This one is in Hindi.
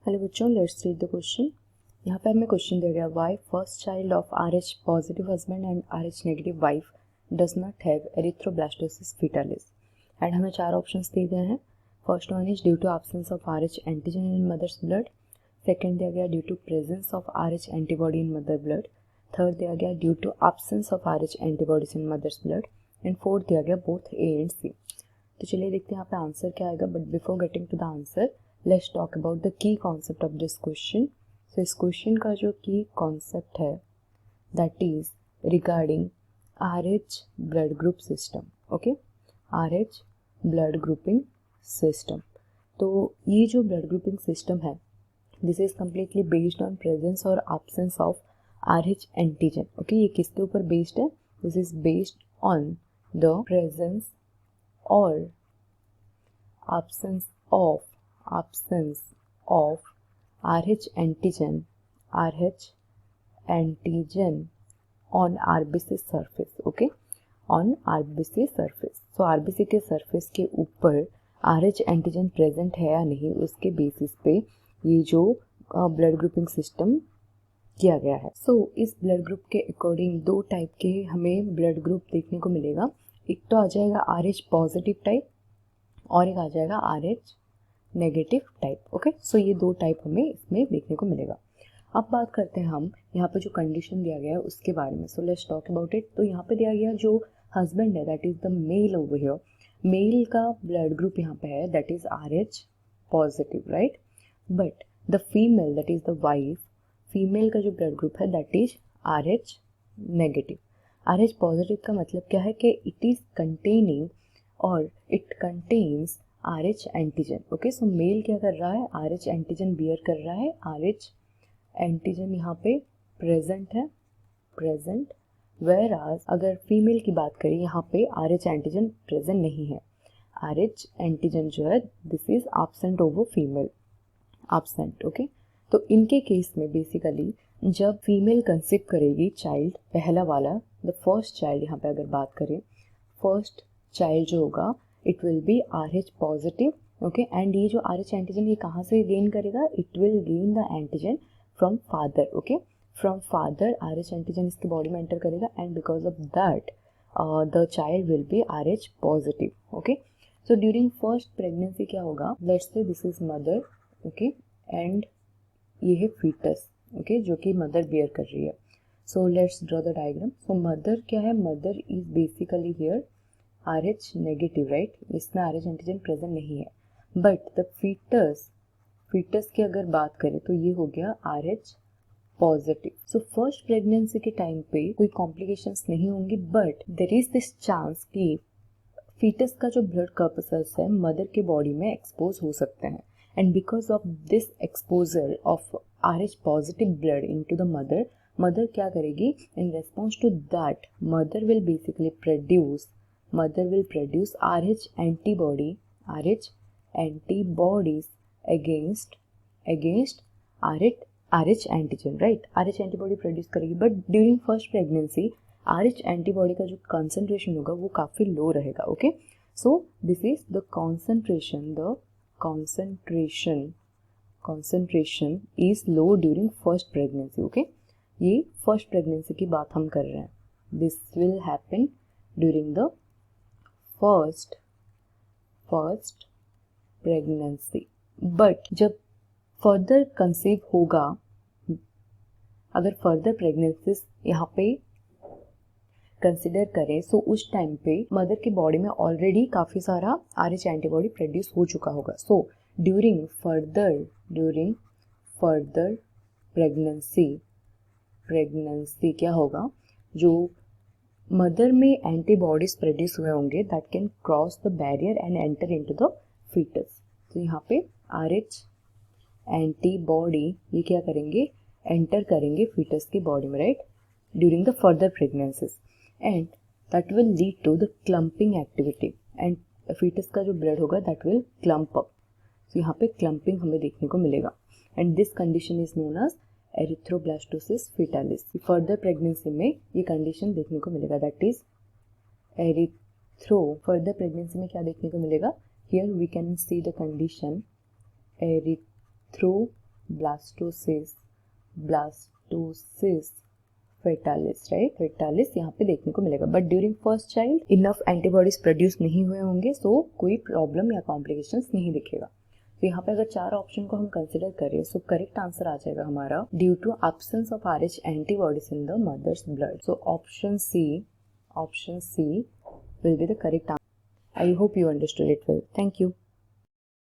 हेलो बच्चों, लेट्स रीड द क्वेश्चन। यहाँ पे हमें क्वेश्चन दिया गया why first child of RH positive husband and RH negative wife does not have erythroblastosis fetalis. And हमें चार ऑप्शंस दिए गए हैं। First one is due to absence of RH antigen in mother's blood. Second दिया गया due to presence of RH antibody in mother blood. Third दिया गया due to absence of RH antibodies in mother's blood. And fourth दिया गया बोथ A एंड C। तो चलिए देखते हैं यहाँ पे आंसर क्या आएगा, but before getting to the answer let's talk about the key concept of this question. So इस क्वेश्चन का जो की कॉन्सेप्ट है that is regarding RH blood group system. Okay, RH blood grouping system. तो ये जो ब्लड ग्रुपिंग सिस्टम है this is completely based on presence और absence of RH antigen. Okay, ये किसके ऊपर बेस्ड है? This is based on the presence or absence of RH antigen on RBC surface. Okay, on RBC surface. So RBC के surface के ऊपर RH antigen present है या नहीं, उसके बेसिस पे ये जो ब्लड ग्रुपिंग सिस्टम किया गया है। सो इस ब्लड ग्रुप के अकॉर्डिंग दो टाइप के हमें ब्लड ग्रुप देखने को मिलेगा। एक तो आ जाएगा RH पॉजिटिव टाइप और एक आ जाएगा RH नेगेटिव टाइप। ओके, सो ये दो टाइप हमें इसमें देखने को मिलेगा। अब बात करते हैं हम यहाँ पे जो कंडीशन दिया गया है उसके बारे में। So let's talk about it. तो यहाँ पे दिया गया जो हस्बैंड है that is the male over here. Male का ब्लड ग्रुप यहाँ पे है that is RH positive, right. But the female that is the wife, female का जो ब्लड ग्रुप है that is RH negative. RH positive का मतलब क्या है कि इट इज कंटेनिंग और it contains RH antigen. Okay, so mail क्या कर रहा है? RH एंटीजन बियर कर रहा है। RH एंटीजन यहाँ पे प्रेजेंट है, प्रेजेंट। वेयर आज अगर फीमेल की बात करें यहाँ पे RH एंटीजन प्रेजेंट नहीं है। RH एंटीजन जो है this is absent over female, absent. Okay, तो इनके केस में बेसिकली जब फीमेल कंसीव करेगी चाइल्ड, पहला वाला द फर्स्ट चाइल्ड, यहाँ पे अगर बात करें फर्स्ट चाइल्ड जो होगा it will be RH positive. Okay, and ये जो RH एंटीजन ये कहाँ से गेन करेगा? It will gain the antigen from father. Okay, from father RH antigen इसके बॉडी में एंटर करेगा and because of that the child will be RH positive. Okay, so during first pregnancy क्या होगा? Let's say this is mother, okay, and ये है फीटस, ओके, जो कि मदर बियर कर रही है। So let's draw the diagram. So mother क्या है? Mother is basically here RH negative, right. इसमें RH एंटीजन प्रेजेंट नहीं है। बट द फीटस, फीटस की अगर बात करें तो ये हो गया RH positive. So first pregnancy के टाइम पे कोई कॉम्प्लिकेशंस नहीं होंगी, but there is this chance कि फीटस का जो ब्लड कर्पसेस है मदर के बॉडी में एक्सपोज हो सकते हैं। And because of this exposure of RH positive blood into the mother, mother क्या करेगी? In response to that mother will basically produce RH antibodies against RH antigen, right. RH antibody produce करेगी, but during first pregnancy RH antibody का जो कंसंट्रेशन होगा वो काफ़ी लो रहेगा। Okay, so this is the concentration is low during first pregnancy. Okay, ये फर्स्ट प्रेगनेंसी की बात हम कर रहे हैं। This will happen during the first pregnancy. But जब फर्दर कंसीव होगा, अगर फर्दर प्रेगनेंसीज यहाँ पे कंसिडर करें सो उस टाइम पे मदर की बॉडी में ऑलरेडी काफ़ी सारा RH एंटीबॉडी प्रोड्यूस हो चुका होगा। सो ड्यूरिंग फर्दर प्रेगनेंसी क्या होगा? जो मदर में एंटीबॉडीज प्रोड्यूस हुए होंगे that can cross the barrier and enter into the fetus. तो यहाँ पे RH एंटीबॉडी ये क्या करेंगे? एंटर करेंगे फीटस की बॉडी में, right, during the further pregnancies and that will lead to the clumping activity and fetus का जो ब्लड होगा दैट विल क्लम्प अप। तो यहाँ पे क्लम्पिंग हमें देखने को मिलेगा and this condition is known as erythroblastosis fetalis. Further pregnancy में ये कंडीशन देखने को मिलेगा दैट इज फर्दर प्रेगनेंसी में क्या देखने को मिलेगा? Here we can see the condition erythroblastosis blastosis, blastosis, fetalis, right, fetalis यहाँ पे देखने को मिलेगा। But during first child enough antibodies produce नहीं हुए होंगे, सो कोई प्रॉब्लम या कॉम्प्लिकेशंस नहीं दिखेगा। तो यहाँ पे अगर 4 ऑप्शन को हम कंसिडर करें, सो करेक्ट आंसर आ जाएगा हमारा due to absence of RH antibodies in the mother's blood. So option C will be the correct answer. I hope you understood it well. Thank you.